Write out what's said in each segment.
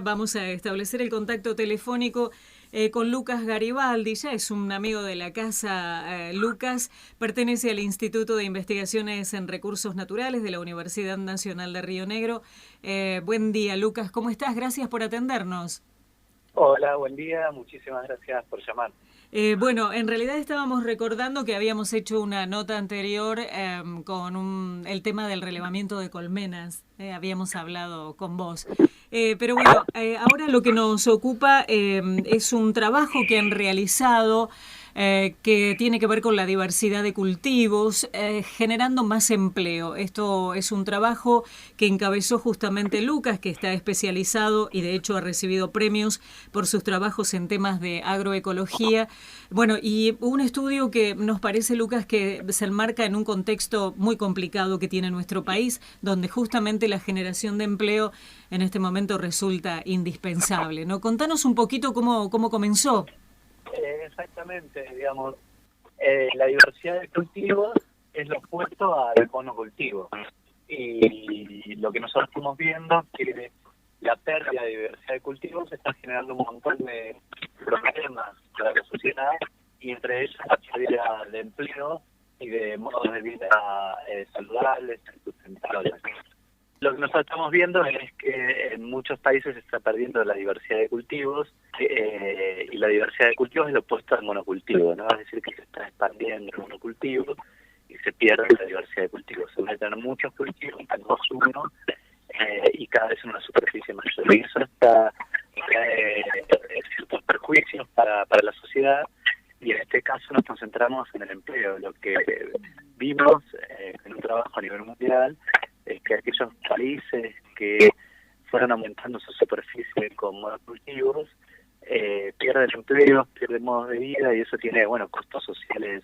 Vamos a establecer el contacto telefónico con Lucas Garibaldi. Ya es un amigo de la casa. Lucas pertenece al Instituto de Investigaciones en Recursos Naturales de la Universidad Nacional de Río Negro. Buen día, Lucas. ¿Cómo estás? Gracias por atendernos. Hola, buen día. Muchísimas gracias por llamar. Bueno, en realidad estábamos recordando que habíamos hecho una nota anterior con el tema del relevamiento de colmenas. Habíamos hablado con vos. Pero bueno, ahora lo que nos ocupa es un trabajo que han realizado que tiene que ver con la diversidad de cultivos, generando más empleo. Esto es un trabajo que encabezó justamente Lucas, que está especializado y de hecho ha recibido premios por sus trabajos en temas de agroecología. Bueno, y un estudio que nos parece, Lucas, que se enmarca en un contexto muy complicado que tiene nuestro país, donde justamente la generación de empleo en este momento resulta indispensable, ¿no? Contanos un poquito cómo comenzó. Exactamente, digamos, la diversidad de cultivos es lo opuesto al monocultivo. Y lo que nosotros estamos viendo es que la pérdida de diversidad de cultivos está generando un montón de problemas para la sociedad, y entre ellos la pérdida de empleo y de modos de vida saludables y sustentables. Lo que nosotros estamos viendo es que en muchos países se está perdiendo la diversidad de cultivos, y la diversidad de cultivos es lo opuesto al monocultivo, ¿no? Es decir, que se está expandiendo el monocultivo y se pierde la diversidad de cultivos. Se van a tener muchos cultivos, tenemos uno, y cada vez en una superficie mayor. Y eso trae ciertos perjuicios para la sociedad, y en este caso nos concentramos en el empleo. Lo que vimos en un trabajo a nivel mundial es que aquellos países que fueron aumentando su superficie con monocultivos pierden empleos, pierden modos de vida, y eso tiene, bueno, costos sociales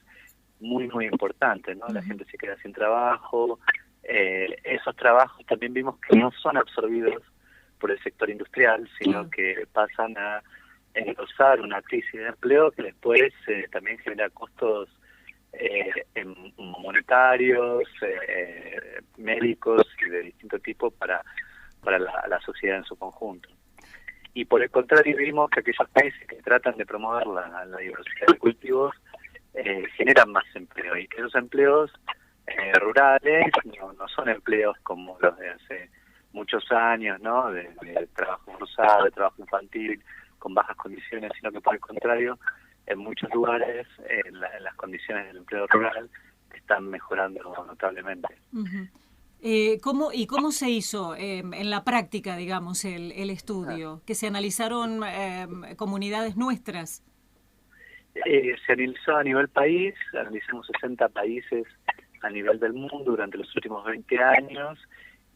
muy importantes, ¿no? La gente se queda sin trabajo. Esos trabajos también vimos que no son absorbidos por el sector industrial, sino que pasan a engrosar una crisis de empleo que después también genera costos monetarios, médicos y de distinto tipo para la sociedad en su conjunto. Y por el contrario, vimos que aquellos países que tratan de promover la diversidad de cultivos generan más empleo, y que esos empleos rurales no son empleos como los de hace muchos años, ¿no? De trabajo forzado, de trabajo infantil, con bajas condiciones, sino que por el contrario, en muchos lugares en las condiciones del empleo rural están mejorando notablemente. ¿Cómo se hizo en la práctica, digamos, el estudio? ¿Que se analizaron comunidades nuestras? Se analizó a nivel país, analizamos 60 países a nivel del mundo durante los últimos 20 años,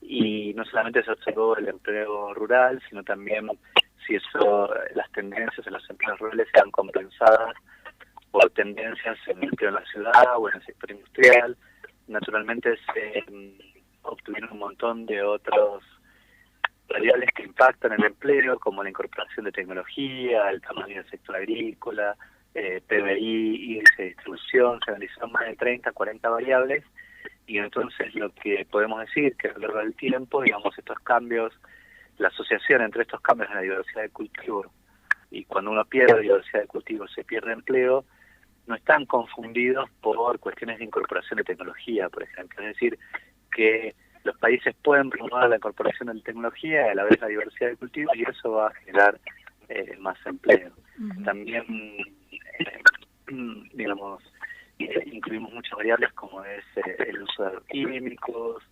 y no solamente se observó el empleo rural, sino también si las tendencias en los empleos rurales eran compensadas por tendencias en el empleo en la ciudad o en el sector industrial. Naturalmente se obtuvieron un montón de otros variables que impactan el empleo, como la incorporación de tecnología, el tamaño del sector agrícola, PBI, índice de distribución. Se analizaron más de 30, 40 variables, y entonces lo que podemos decir que a lo largo del tiempo, digamos, estos cambios, la asociación entre estos cambios en la diversidad de cultivo, y cuando uno pierde diversidad de cultivo se pierde empleo, no están confundidos por cuestiones de incorporación de tecnología, por ejemplo. Es decir, que los países pueden promover la incorporación de tecnología y a la vez la diversidad de cultivos, y eso va a generar más empleo. También, digamos, incluimos muchas variables como es el uso de químicos,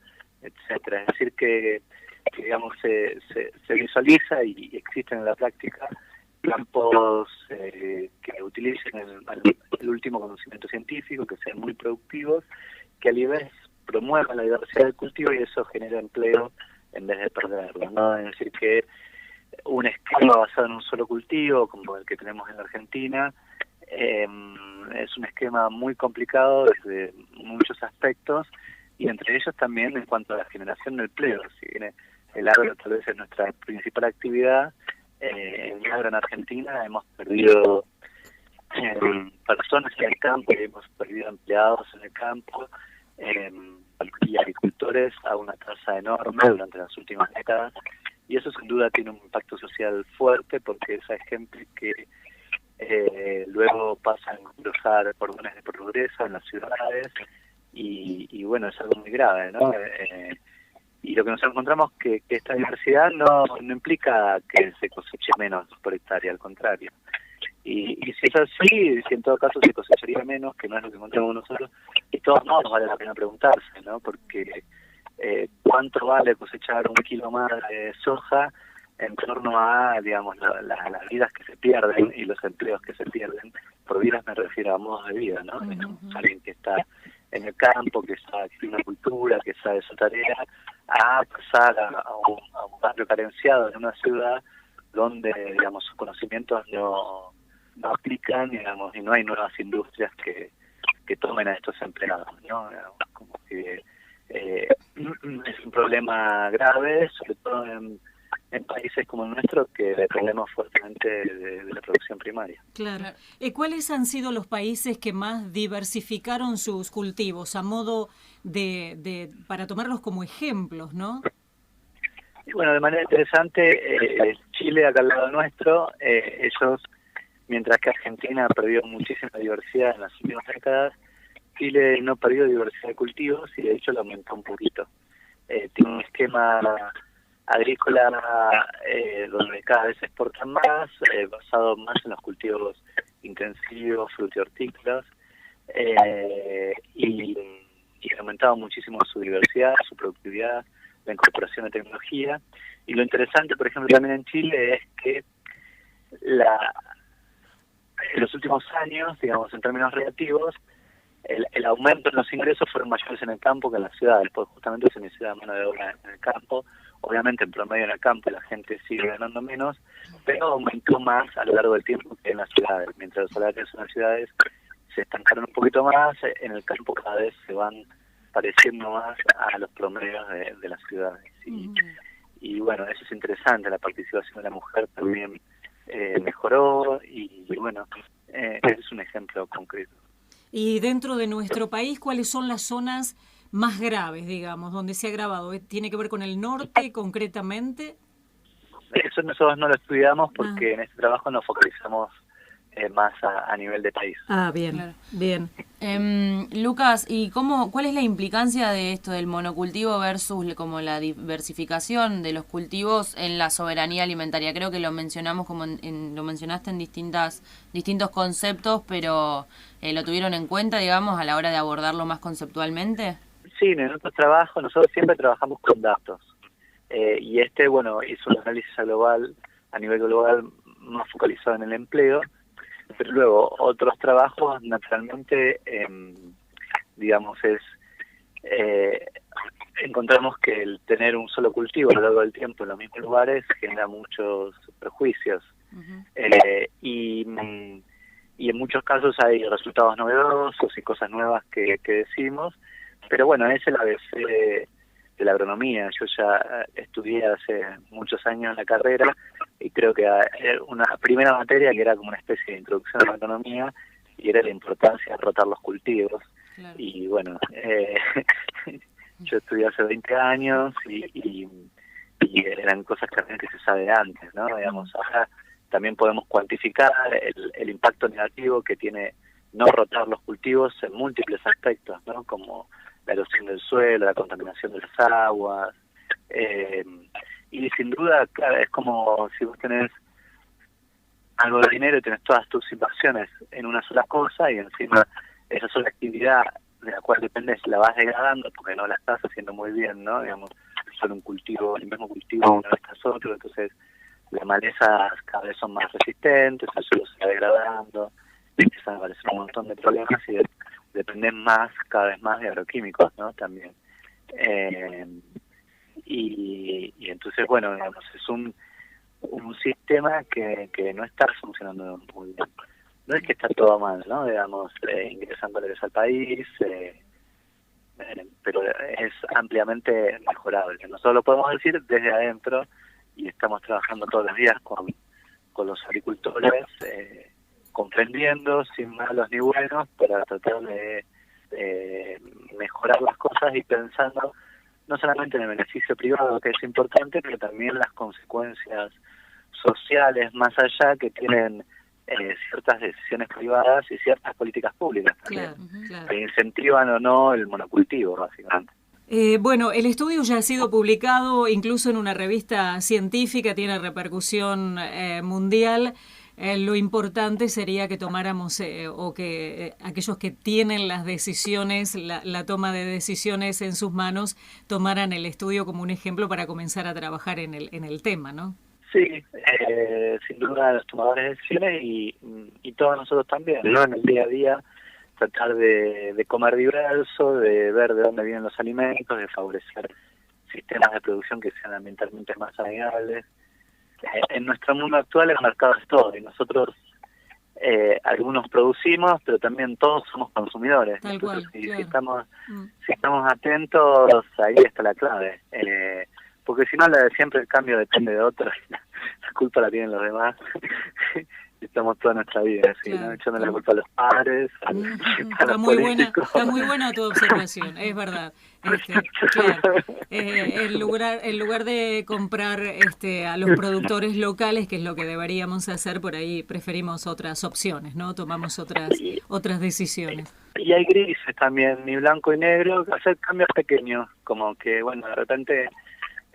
etcétera. Es decir, que digamos, se visualiza y existen en la práctica campos que utilicen el último conocimiento científico, que sean muy productivos, que a la vez promuevan la diversidad del cultivo, y eso genera empleo en vez de perderlo, ¿no? Es decir, que un esquema basado en un solo cultivo, como el que tenemos en la Argentina, es un esquema muy complicado desde muchos aspectos, y entre ellos también en cuanto a la generación de empleo. Si bien el agro tal vez es nuestra principal actividad, en el agro en Argentina hemos perdido personas en el campo, hemos perdido empleados en el campo, y agricultores a una tasa enorme durante las últimas décadas, y eso sin duda tiene un impacto social fuerte, porque esa gente que luego pasan a cruzar cordones de pobreza en las ciudades, y bueno, es algo muy grave, ¿no? Y lo que nos encontramos que esta diversidad no implica que se coseche menos por hectárea, al contrario. Y si es así, si en todo caso se cosecharía menos, que no es lo que encontramos nosotros, de todos modos vale la pena preguntarse, ¿no? Porque ¿cuánto vale cosechar un kilo más de soja en torno a, digamos, las vidas que se pierden y los empleos que se pierden? Por vidas me refiero a modos de vida, ¿no? Alguien que está en el campo, que sabe que tiene una cultura, que sabe su tarea, a pasar a un barrio carenciado en una ciudad donde, digamos, sus conocimientos no aplican, digamos, y no hay nuevas industrias que tomen a estos empleados, ¿no? Como que es un problema grave, sobre todo en países como el nuestro, que dependemos fuertemente de la producción primaria. Claro. ¿Cuáles han sido los países que más diversificaron sus cultivos, a modo para tomarlos como ejemplos, ¿no? Y bueno, de manera interesante, Chile, acá al lado nuestro, ellos, mientras que Argentina perdió muchísima diversidad en las últimas décadas, Chile no perdió diversidad de cultivos y de hecho lo aumentó un poquito. Tiene un esquema agrícola donde cada vez se exportan más, basado más en los cultivos intensivos, frutihortícolas, y ha aumentado muchísimo su diversidad, su productividad, la incorporación de tecnología. Y lo interesante, por ejemplo, también en Chile es que en los últimos años, digamos, en términos relativos, el aumento en los ingresos fueron mayores en el campo que en las ciudades, porque justamente se necesita mano de obra en el campo. Obviamente, en promedio en el campo la gente sigue ganando menos, pero aumentó más a lo largo del tiempo que en las ciudades. Mientras los salarios en las ciudades se estancaron un poquito más, en el campo cada vez se van pareciendo más a los promedios de las ciudades. Y bueno, eso es interesante, la participación de la mujer también mejoró, y bueno, ese es un ejemplo concreto. Y dentro de nuestro país, ¿cuáles son las zonas más graves, digamos, donde se ha agravado? ¿Tiene que ver con el norte concretamente? Eso nosotros no lo estudiamos porque en este trabajo nos focalizamos más a nivel de país. Bien, claro. Bien. Lucas, ¿y cuál es la implicancia de esto del monocultivo versus como la diversificación de los cultivos en la soberanía alimentaria? Creo que lo mencionamos lo mencionaste en distintos conceptos, pero ¿lo tuvieron en cuenta, digamos, a la hora de abordarlo más conceptualmente? Sí, en nuestro trabajo nosotros siempre trabajamos con datos, y bueno, hizo un análisis a nivel global más focalizado en el empleo, pero luego otros trabajos naturalmente, digamos, encontramos que el tener un solo cultivo a lo largo del tiempo en los mismos lugares genera muchos prejuicios. Y en muchos casos hay resultados novedosos y cosas nuevas que decimos, pero bueno, es el ABC de la agronomía. Yo ya estudié hace muchos años la carrera y creo que una primera materia que era como una especie de introducción a la agronomía, y era la importancia de rotar los cultivos. Claro. Y bueno, yo estudié hace 20 años y eran cosas que realmente se sabe antes, ¿no? Digamos, ahora también podemos cuantificar el impacto negativo que tiene no rotar los cultivos en múltiples aspectos, ¿no? Como la erosión del suelo, la contaminación de las aguas, y sin duda, claro, es como si vos tenés algo de dinero y tenés todas tus inversiones en una sola cosa, y encima esa sola actividad de la cual dependes la vas degradando porque no la estás haciendo muy bien, ¿no? Digamos, solo un cultivo, el mismo cultivo una vez tras otro, entonces las malezas cada vez son más resistentes, el suelo se va degradando, empiezan a aparecer un montón de problemas y dependen cada vez más de agroquímicos, ¿no? También. Y entonces, bueno, digamos, es un sistema que no está funcionando muy bien. No es que está todo mal, ¿no? Digamos, ingresan dólares al país, pero es ampliamente mejorable. Nosotros lo podemos decir desde adentro, y estamos trabajando todos los días con los agricultores, comprendiendo, sin malos ni buenos, para tratar de mejorar las cosas y pensando no solamente en el beneficio privado, que es importante, pero también las consecuencias sociales más allá que tienen ciertas decisiones privadas y ciertas políticas públicas también, que incentivan o no el monocultivo, básicamente. Bueno, el estudio ya ha sido publicado incluso en una revista científica, tiene repercusión mundial. Lo importante sería que tomáramos o que aquellos que tienen las decisiones, la toma de decisiones en sus manos, tomaran el estudio como un ejemplo para comenzar a trabajar en el tema, ¿no? Sí, sin duda los tomadores de decisiones y todos nosotros también, ¿no? En el día a día tratar de comer diverso, de ver de dónde vienen los alimentos, de favorecer sistemas de producción que sean ambientalmente más amigables. En nuestro mundo actual el mercado es todo y nosotros algunos producimos, pero también todos somos consumidores. Tal cual, claro. Si estamos atentos, ahí está la clave. Porque si no, siempre el cambio depende de otros, la culpa la tienen los demás. Estamos toda nuestra vida, ¿sí? Claro. ¿No? Echando la culpa a los padres, a los políticos. Está muy buena tu observación, es verdad. Claro, en lugar de comprar a los productores locales, que es lo que deberíamos hacer, por ahí preferimos otras opciones, ¿no? Tomamos otras decisiones. Y hay grises también, ni blanco y negro, hacer cambios pequeños, como que, bueno, de repente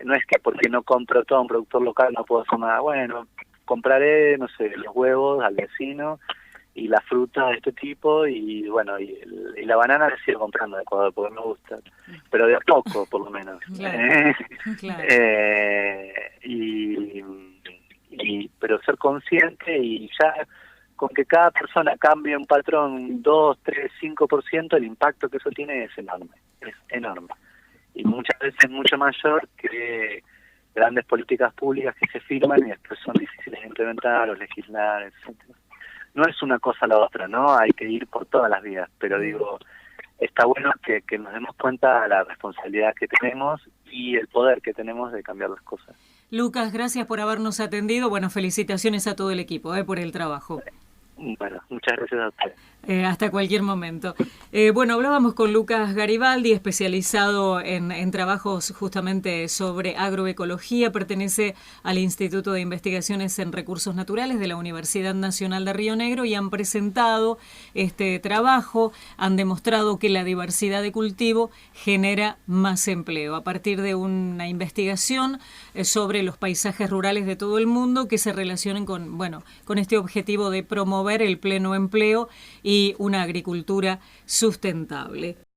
no es que porque no compro todo un productor local no puedo hacer nada. Bueno, compraré, no sé, los huevos al vecino y la fruta de este tipo y bueno, y la banana la sigo comprando de Ecuador porque me gusta, pero de a poco por lo menos. Claro. Pero ser consciente y ya con que cada persona cambie un patrón 2, 3, 5%, el impacto que eso tiene es enorme. Y muchas veces mucho mayor que grandes políticas públicas que se firman y después son difíciles de implementar o legislar, etcétera. No es una cosa a la otra, ¿no? Hay que ir por todas las vías, pero digo, está bueno que nos demos cuenta de la responsabilidad que tenemos y el poder que tenemos de cambiar las cosas. Lucas, gracias por habernos atendido. Bueno, felicitaciones a todo el equipo por el trabajo. Bueno, muchas gracias a ustedes. Hasta cualquier momento. Bueno, hablábamos con Lucas Garibaldi, especializado en trabajos justamente sobre agroecología, pertenece al Instituto de Investigaciones en Recursos Naturales de la Universidad Nacional de Río Negro y han presentado este trabajo, han demostrado que la diversidad de cultivo genera más empleo a partir de una investigación sobre los paisajes rurales de todo el mundo que se relacionen con este objetivo de promover el pleno empleo y una agricultura sustentable.